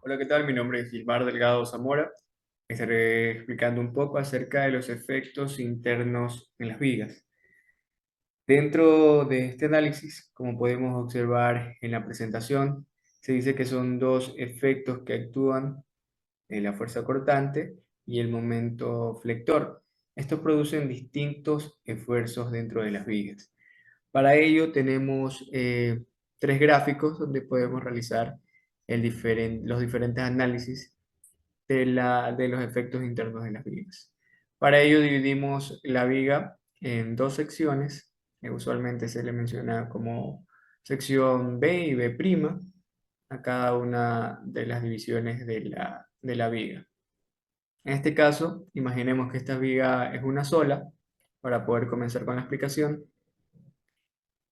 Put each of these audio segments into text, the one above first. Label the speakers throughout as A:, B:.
A: Hola, ¿qué tal? Mi nombre es Gilmar Delgado Zamora. Estaré explicando un poco acerca de los efectos internos en las vigas. Dentro de este análisis, como podemos observar en la presentación, se dice que son dos efectos que actúan en la fuerza cortante y el momento flector. Estos producen distintos esfuerzos dentro de las vigas. Para ello tenemos tres gráficos donde podemos realizar los diferentes análisis de los efectos internos de las vigas. Para ello dividimos la viga en dos secciones, usualmente se le menciona como sección B y B' a cada una de las divisiones de la viga. En este caso, imaginemos que esta viga es una sola, para poder comenzar con la explicación.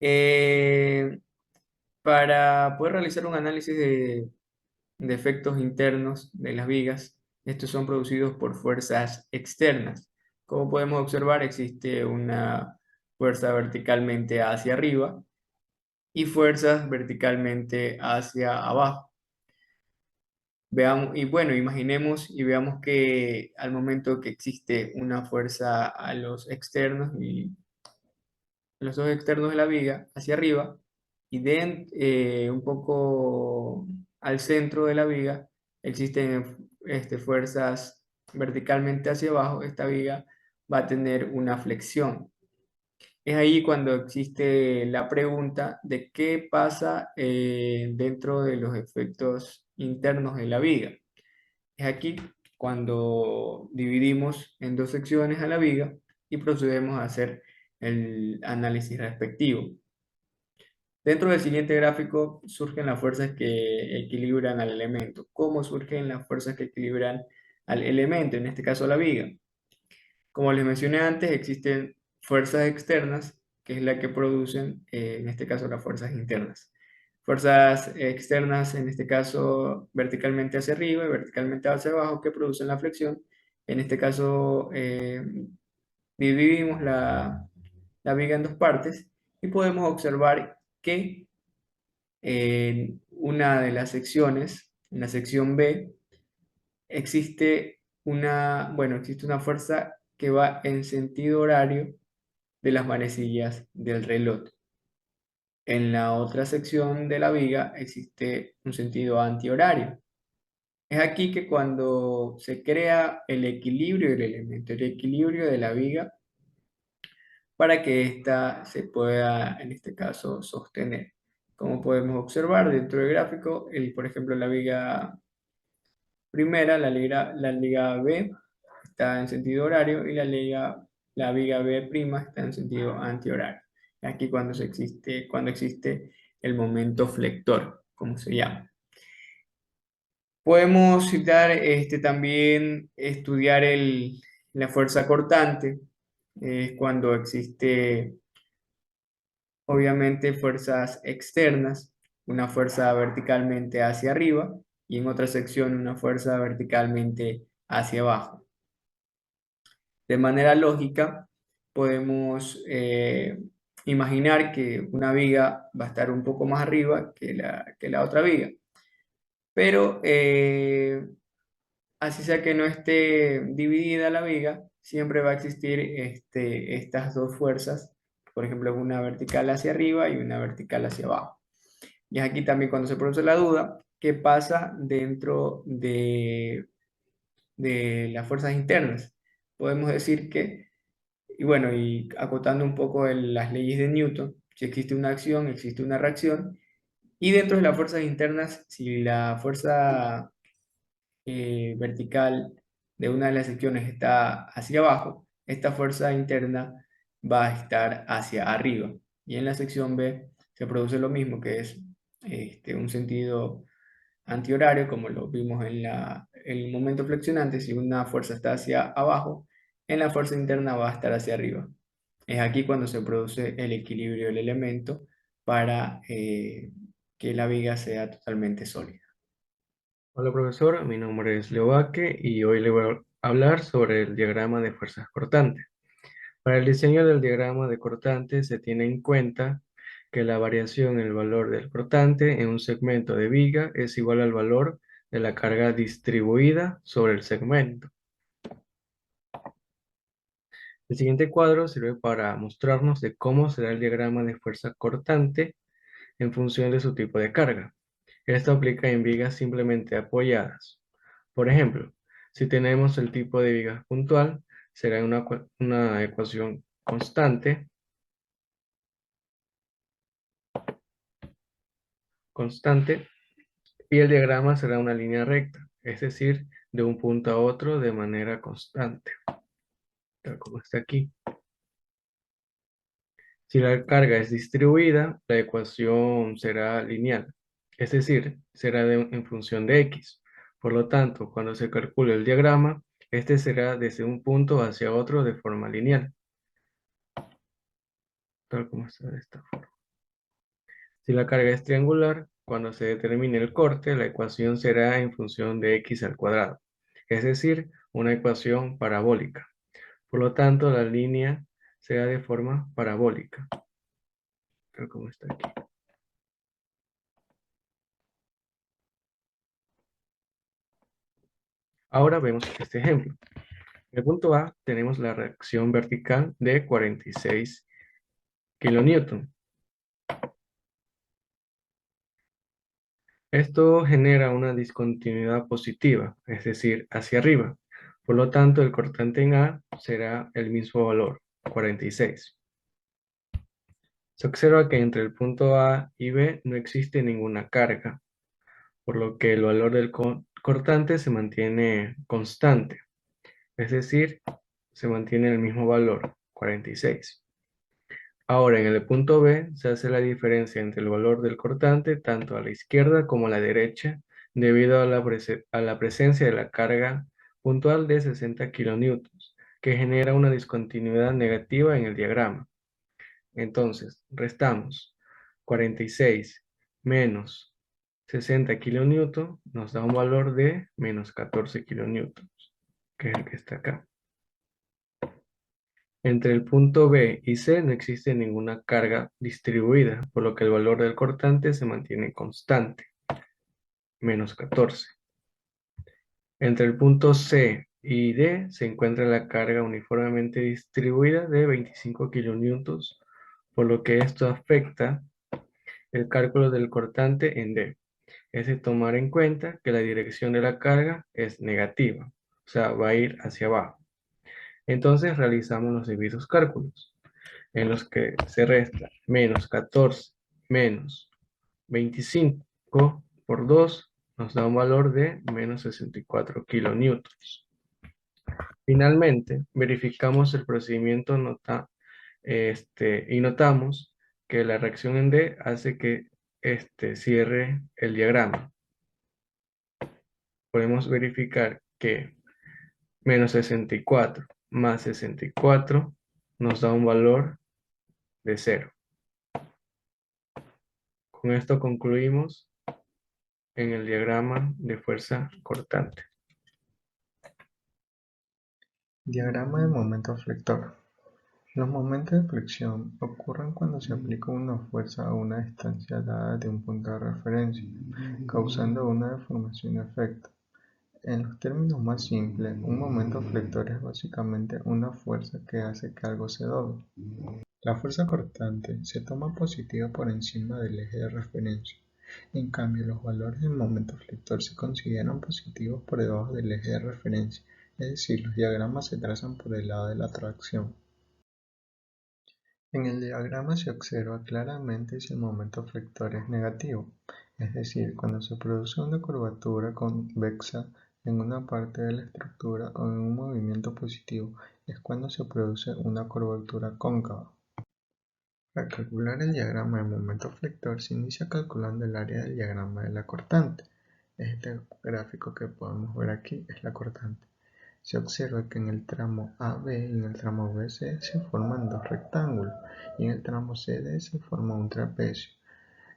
A: Eh, para poder realizar un análisis de efectos internos de las vigas. Estos son producidos por fuerzas externas. Como podemos observar, existe una fuerza verticalmente hacia arriba y fuerzas verticalmente hacia abajo. Veamos, y bueno, imaginemos y veamos que al momento que existe una fuerza a los externos y los dos externos de la viga hacia arriba y un poco al centro de la viga existen fuerzas verticalmente hacia abajo. Esta viga va a tener una flexión. Es ahí cuando existe la pregunta de qué pasa dentro de los efectos internos de la viga. Es aquí cuando dividimos en dos secciones a la viga y procedemos a hacer el análisis respectivo. Dentro del siguiente gráfico surgen las fuerzas que equilibran al elemento. ¿Cómo surgen las fuerzas que equilibran al elemento? En este caso la viga. Como les mencioné antes, existen fuerzas externas, que es la que producen, en este caso, las fuerzas internas. Fuerzas externas, en este caso, verticalmente hacia arriba y verticalmente hacia abajo, que producen la flexión. En este caso, dividimos la viga en dos partes y podemos observar que en una de las secciones, en la sección B, existe una fuerza que va en sentido horario de las manecillas del reloj. En la otra sección de la viga existe un sentido antihorario. Es aquí que cuando se crea el equilibrio del elemento, el equilibrio de la viga, para que ésta se pueda, en este caso, sostener. Como podemos observar dentro del gráfico, por ejemplo, la viga primera, la liga B, está en sentido horario y la viga B' está en sentido antihorario. Aquí cuando existe el momento flector, como se llama. Podemos citar también estudiar la fuerza cortante, es cuando existe obviamente fuerzas externas, una fuerza verticalmente hacia arriba y en otra sección una fuerza verticalmente hacia abajo. De manera lógica, podemos imaginar que una viga va a estar un poco más arriba que la otra viga, pero así sea que no esté dividida la viga, siempre va a existir estas dos fuerzas, por ejemplo, una vertical hacia arriba y una vertical hacia abajo. Y es aquí también cuando se produce la duda, ¿qué pasa dentro de las fuerzas internas? Podemos decir que, y bueno, y acotando un poco las leyes de Newton, si existe una acción, existe una reacción, y dentro de las fuerzas internas, si la fuerza vertical de una de las secciones está hacia abajo, esta fuerza interna va a estar hacia arriba. Y en la sección B se produce lo mismo, que es un sentido antihorario, como lo vimos en el momento flexionante. Si una fuerza está hacia abajo, en la fuerza interna va a estar hacia arriba. Es aquí cuando se produce el equilibrio del elemento para que la viga sea totalmente sólida.
B: Hola profesor, mi nombre es Leo Baque y hoy le voy a hablar sobre el diagrama de fuerzas cortantes. Para el diseño del diagrama de cortante se tiene en cuenta que la variación en el valor del cortante en un segmento de viga es igual al valor de la carga distribuida sobre el segmento. El siguiente cuadro sirve para mostrarnos de cómo será el diagrama de fuerza cortante en función de su tipo de carga. Esto aplica en vigas simplemente apoyadas. Por ejemplo, si tenemos el tipo de viga puntual, será una ecuación constante, y el diagrama será una línea recta, es decir, de un punto a otro de manera constante, tal como está aquí. Si la carga es distribuida, la ecuación será lineal, es decir, será en función de x. Por lo tanto, cuando se calcule el diagrama, este será desde un punto hacia otro de forma lineal, tal como está de esta forma. Si la carga es triangular, cuando se determine el corte, la ecuación será en función de x al cuadrado, es decir, una ecuación parabólica. Por lo tanto, la línea será de forma parabólica, tal como está aquí. Ahora vemos este ejemplo. En el punto A tenemos la reacción vertical de 46 kN. Esto genera una discontinuidad positiva, es decir, hacia arriba. Por lo tanto, el cortante en A será el mismo valor, 46. Se observa que entre el punto A y B no existe ninguna carga, por lo que el valor del cortante se mantiene constante, es decir, se mantiene el mismo valor, 46. Ahora, en el punto B se hace la diferencia entre el valor del cortante tanto a la izquierda como a la derecha debido a la presencia de la carga puntual de 60 kN, que genera una discontinuidad negativa en el diagrama. Entonces, restamos 46 menos 60 kN nos da un valor de menos 14 kN, que es el que está acá. Entre el punto B y C no existe ninguna carga distribuida, por lo que el valor del cortante se mantiene constante, menos 14. Entre el punto C y D se encuentra la carga uniformemente distribuida de 25 kN, por lo que esto afecta el cálculo del cortante en D. Es de tomar en cuenta que la dirección de la carga es negativa, o sea, va a ir hacia abajo. Entonces realizamos los debidos cálculos, en los que se resta menos 14 menos 25 por 2 nos da un valor de menos 64 kilonewtons. Finalmente, verificamos el procedimiento y notamos que la reacción en D hace que cierre el diagrama. Podemos verificar que menos 64 más 64 nos da un valor de 0. Con esto concluimos en el diagrama de fuerza cortante.
C: Diagrama de momento flector. Los momentos de flexión ocurren cuando se aplica una fuerza a una distancia dada de un punto de referencia, causando una deformación-efecto. En los términos más simples, un momento flector es básicamente una fuerza que hace que algo se doble. La fuerza cortante se toma positiva por encima del eje de referencia. En cambio, los valores del momento flector se consideran positivos por debajo del eje de referencia, es decir, los diagramas se trazan por el lado de la tracción. En el diagrama se observa claramente si el momento flector es negativo, es decir, cuando se produce una curvatura convexa en una parte de la estructura o en un movimiento positivo es cuando se produce una curvatura cóncava. Para calcular el diagrama de momento flector se inicia calculando el área del diagrama de la cortante. Este gráfico que podemos ver aquí es la cortante. Se observa que en el tramo AB y en el tramo BC se forman dos rectángulos y en el tramo CD se forma un trapecio.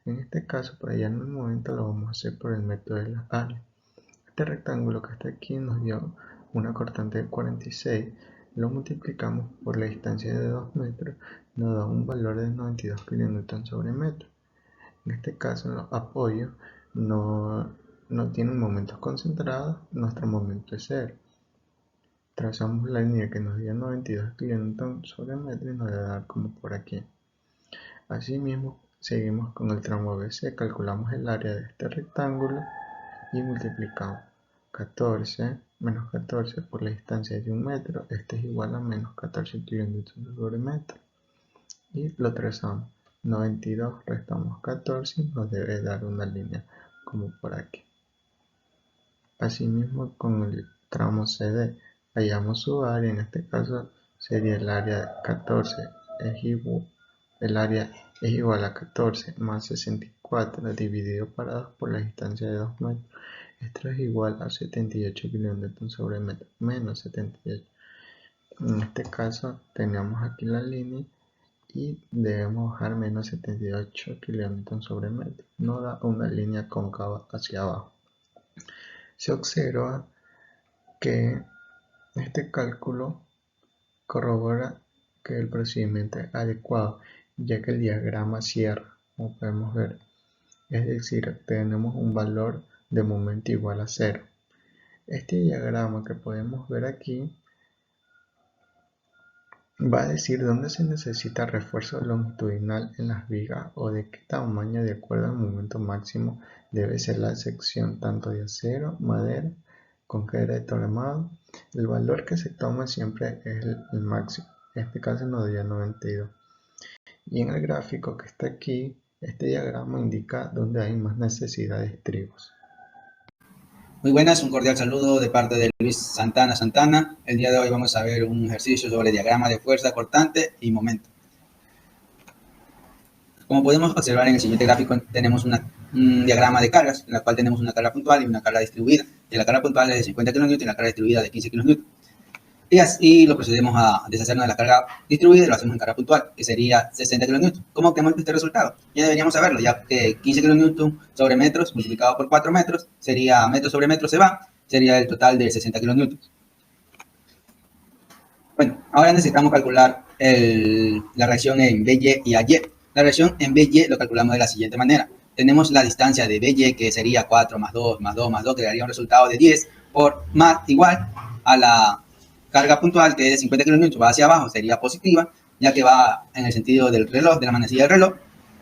C: En este caso, para hallar el momento lo vamos a hacer por el método de las áreas. Este rectángulo que está aquí nos dio una cortante de 46, lo multiplicamos por la distancia de 2 metros, nos da un valor de 92 kN sobre metro. En este caso, en los apoyos nos no tienen momentos concentrados, nuestro momento es cero. Trazamos la línea que nos dio 92 kN sobre metro y nos debe dar como por aquí. Asimismo, seguimos con el tramo ABC, calculamos el área de este rectángulo y multiplicamos 14 menos 14 por la distancia de 1 metro, este es igual a menos 14 kN sobre metro. Y lo trazamos, 92 restamos 14 y nos debe dar una línea como por aquí. Asimismo con el tramo CD, hallamos su área, en este caso sería el área de 14 el área es igual a 14 más 64 dividido para 2 por la distancia de 2 metros. Esto es igual a 78 kN sobre metro menos 78. En este caso tenemos aquí la línea y debemos bajar menos 78 kN sobre metro. Nos da una línea cóncava hacia abajo. Se observa que este cálculo corrobora que el procedimiento es adecuado, ya que el diagrama cierra, como podemos ver. Es decir, tenemos un valor de momento igual a 0. Este diagrama que podemos ver aquí va a decir dónde se necesita refuerzo longitudinal en las vigas o de qué tamaño de acuerdo al momento máximo debe ser la sección tanto de acero, madera, concreto armado. El valor que se toma siempre es el máximo, en este caso nos dio 92. Y en el gráfico que está aquí, este diagrama indica dónde hay más necesidad de estribos.
D: Muy buenas, un cordial saludo de parte de Luis Santana. El día de hoy vamos a ver un ejercicio sobre diagrama de fuerza cortante y momento. Como podemos observar en el siguiente gráfico, tenemos un diagrama de cargas, en la cual tenemos una carga puntual y una carga distribuida. Y la carga puntual es de 50 kN y la carga distribuida de 15 kN. Y así lo procedemos a deshacernos de la carga distribuida y lo hacemos en carga puntual, que sería 60 kN. ¿Cómo obtenemos este resultado? Ya deberíamos saberlo, ya que 15 kN sobre metros multiplicado por 4 metros sería metro sobre metro se va, sería el total de 60 kN. Bueno, ahora necesitamos calcular la reacción en BY y AY. La reacción en BY lo calculamos de la siguiente manera. Tenemos la distancia de BY, que sería 4 más 2 más 2 más 2, que daría un resultado de 10, por más igual a la carga puntual, que es de 50 kN, va hacia abajo, sería positiva, ya que va en el sentido del reloj, de la manecilla del reloj,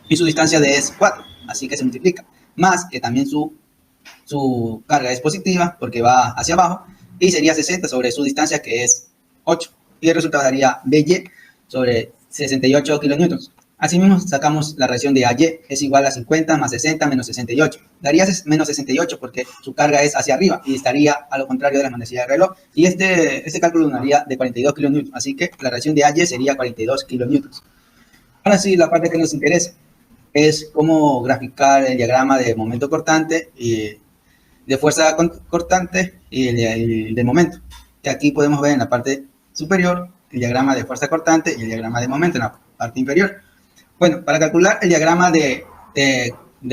D: y su distancia es 4, así que se multiplica. Más que también su carga es positiva, porque va hacia abajo, y sería 60 sobre su distancia, que es 8. Y el resultado daría BY sobre 68 kN. Asimismo, sacamos la reacción de AY, es igual a 50 más 60 menos 68. Daría menos 68 porque su carga es hacia arriba y estaría a lo contrario de la manecilla del reloj. Y este cálculo nos daría de 42 kN. Así que la reacción de AY sería 42 kN. Ahora sí, la parte que nos interesa es cómo graficar el diagrama de momento cortante y de fuerza cortante y el de momento. Que aquí podemos ver en la parte superior el diagrama de fuerza cortante y el diagrama de momento en la parte inferior. Bueno, para calcular el diagrama de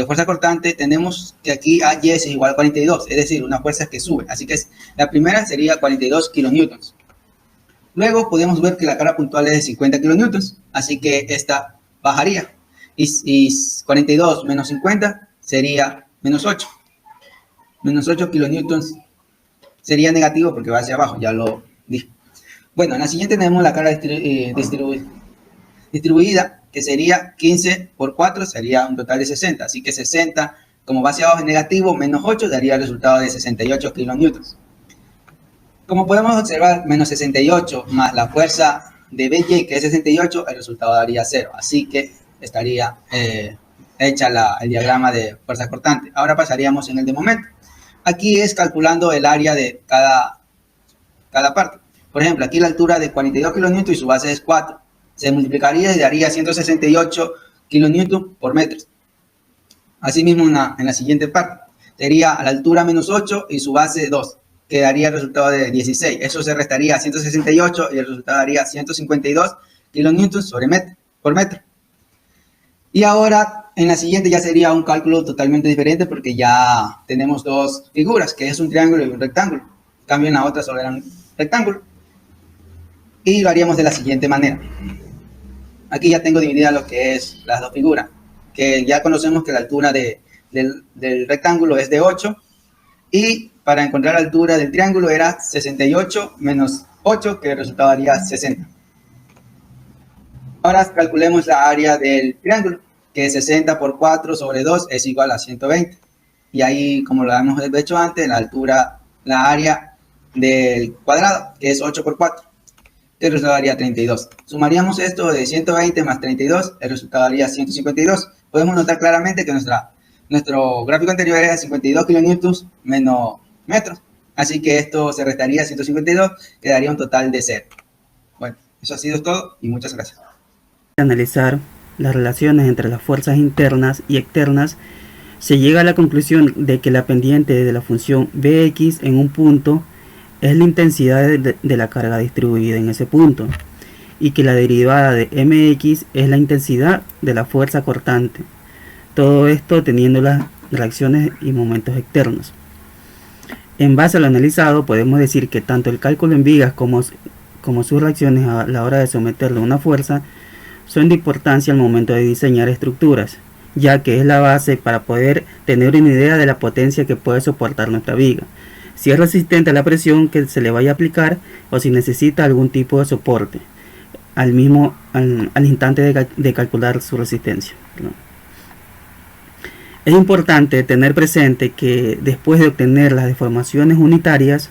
D: fuerza cortante tenemos que aquí AY es igual a 42, es decir, una fuerza que sube. Así que la primera sería 42 kN. Luego podemos ver que la carga puntual es de 50 kN, así que esta bajaría. Y 42 menos 50 sería menos 8. Menos 8 kN sería negativo porque va hacia abajo, ya lo dije. Bueno, en la siguiente tenemos la carga distribuida, que sería 15 por 4, sería un total de 60. Así que 60, como va hacia abajo es negativo, menos 8 daría el resultado de 68 kN. Como podemos observar, menos 68 más la fuerza de BY, que es 68, el resultado daría 0. Así que estaría hecha el diagrama de fuerza cortante. Ahora pasaríamos en el de momento. Aquí es calculando el área de cada parte. Por ejemplo, aquí la altura de 42 kN y su base es 4. Se multiplicaría y daría 168 kN por metro. Asimismo, en la siguiente parte, sería a la altura menos 8 y su base 2, que daría el resultado de 16. Eso se restaría a 168 y el resultado daría 152 kN por metro. Y ahora, en la siguiente ya sería un cálculo totalmente diferente porque ya tenemos dos figuras, que es un triángulo y un rectángulo. En cambio, en la otra solo era un rectángulo. Y lo haríamos de la siguiente manera. Aquí ya tengo dividida lo que es las dos figuras, que ya conocemos que la altura del rectángulo es de 8 Y para encontrar la altura del triángulo era 68 menos 8, que el resultado daría 60. Ahora calculemos la área del triángulo, que 60 por 4 sobre 2 es igual a 120. Y ahí, como lo hemos hecho antes, la altura, la área del cuadrado, que es 8 por 4, el resultado daría 32. Sumaríamos esto de 120 más 32, el resultado daría 152. Podemos notar claramente que nuestro gráfico anterior era 52 kilonewtons menos metros. Así que esto se restaría 152, quedaría un total de 0. Bueno, eso ha sido todo y muchas gracias.
E: Analizar las relaciones entre las fuerzas internas y externas, se llega a la conclusión de que la pendiente de la función Bx en un punto es la intensidad de la carga distribuida en ese punto, y que la derivada de Mx es la intensidad de la fuerza cortante. Todo esto teniendo las reacciones y momentos externos. En base a lo analizado, podemos decir que tanto el cálculo en vigas como sus reacciones a la hora de someterle a una fuerza son de importancia al momento de diseñar estructuras, ya que es la base para poder tener una idea de la potencia que puede soportar nuestra viga, si es resistente a la presión que se le vaya a aplicar o si necesita algún tipo de soporte al instante de calcular su resistencia. Es importante tener presente que después de obtener las deformaciones unitarias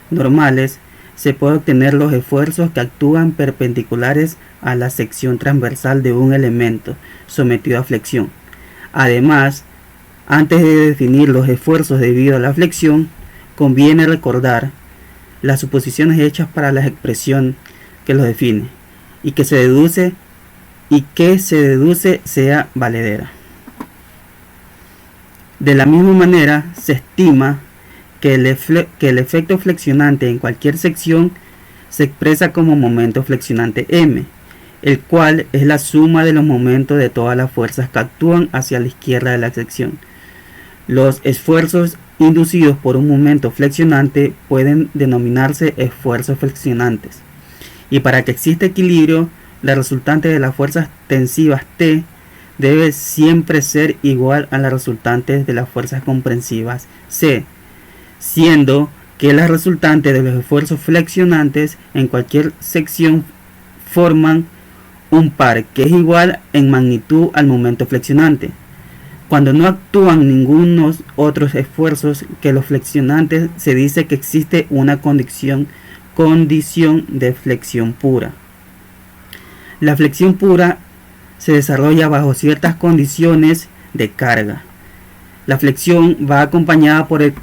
E: normales, se puede obtener los esfuerzos que actúan perpendiculares a la sección transversal de un elemento sometido a flexión. Además, antes de definir los esfuerzos debido a la flexión, conviene recordar las suposiciones hechas para la expresión que los define y que se deduce sea valedera. De la misma manera, se estima que el efecto flexionante en cualquier sección se expresa como momento flexionante M, el cual es la suma de los momentos de todas las fuerzas que actúan hacia la izquierda de la sección. Los esfuerzos inducidos por un momento flexionante pueden denominarse esfuerzos flexionantes. Y para que exista equilibrio, la resultante de las fuerzas tensivas T debe siempre ser igual a la resultante de las fuerzas comprensivas C, siendo que las resultantes de los esfuerzos flexionantes en cualquier sección forman un par que es igual en magnitud al momento flexionante. Cuando no actúan ningunos otros esfuerzos que los flexionantes, se dice que existe una condición de flexión pura. La flexión pura se desarrolla bajo ciertas condiciones de carga. La flexión va acompañada por el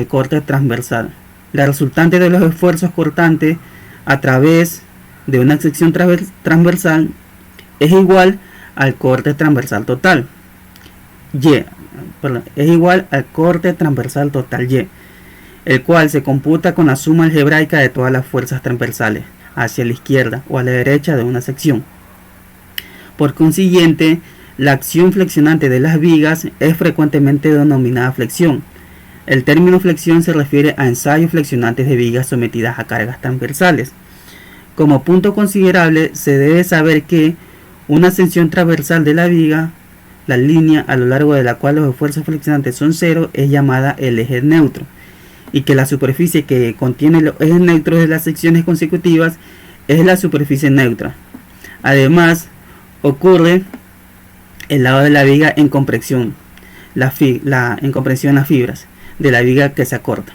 E: corte transversal. La resultante de los esfuerzos cortantes a través de una sección transversal es igual al corte transversal total Y, el cual se computa con la suma algebraica de todas las fuerzas transversales hacia la izquierda o a la derecha de una sección. Por consiguiente, la acción flexionante de las vigas es frecuentemente denominada flexión. El término flexión se refiere a ensayos flexionantes de vigas sometidas a cargas transversales. Como punto considerable, se debe saber que una sección transversal de la viga, la línea a lo largo de la cual los esfuerzos flexionantes son cero, es llamada el eje neutro, y que la superficie que contiene los ejes neutros de las secciones consecutivas es la superficie neutra. Además, ocurre el lado de la viga en compresión, en compresión las fibras de la viga que se acorta,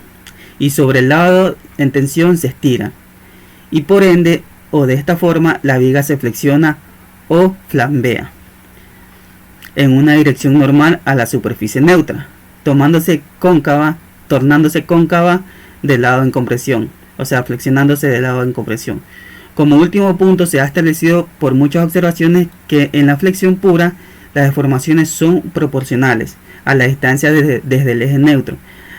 E: y sobre el lado en tensión se estira, y por ende o de esta forma la viga se flexiona o flambea en una dirección normal a la superficie neutra, tornándose cóncava del lado en compresión, o sea, flexionándose del lado en compresión. Como último punto, se ha establecido por muchas observaciones que en la flexión pura las deformaciones son proporcionales a la distancia desde el eje neutro.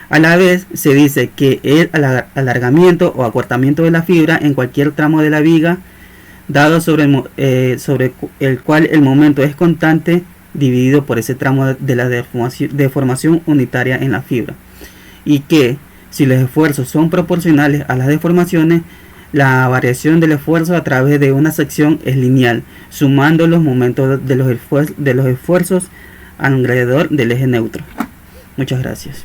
E: A la vez, se dice que el alargamiento o acortamiento de la fibra en cualquier tramo de la viga, dado sobre el cual el momento es constante, dividido por ese tramo de la deformación unitaria en la fibra, y que si los esfuerzos son proporcionales a las deformaciones, la variación del esfuerzo a través de una sección es lineal, sumando los momentos de los esfuerzos alrededor del eje neutro. Muchas gracias.